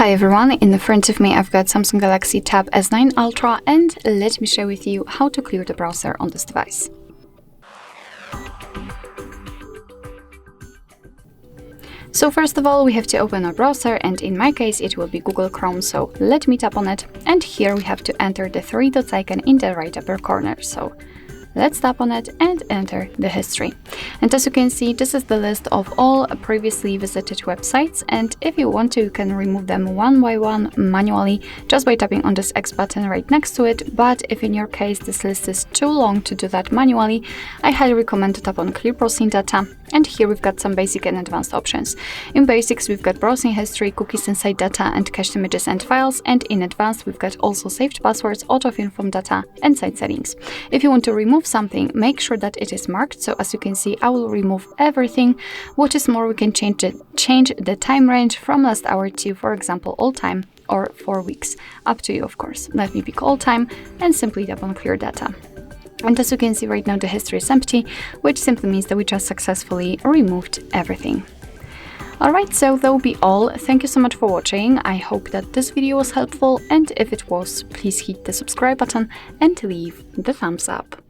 Hi everyone, in front of me I've got Samsung Galaxy Tab S9 Ultra, and let me share with you how to clear the browser on this device. So first of all, we have to open our browser, and in my case it will be Google Chrome, so let me tap on it, and here we have to enter the three dots icon in the right upper corner. So let's tap on it and enter the history. And as you can see, this is the list of all previously visited websites, and if you want to, you can remove them one by one manually just by tapping on this X button right next to it. But if in your case this list is too long to do that manually, I highly recommend to tap on Clear Browsing Data, and here we've got some basic and advanced options. In basics, we've got browsing history, cookies and site data, and cached images and files, and in advanced we've got also saved passwords, autofill from data, and site settings. If you want to remove something, make sure that it is marked. So as you can see, I will remove everything. What is more, we can change the time range from last hour to, for example, all time, or 4 weeks. Up to you, of course. Let me pick all time and simply tap on clear data. And as you can see right now, the history is empty, which simply means that we just successfully removed everything. Alright, so that will be all. Thank you so much for watching. I hope that this video was helpful, and if it was, please hit the subscribe button and leave the thumbs up.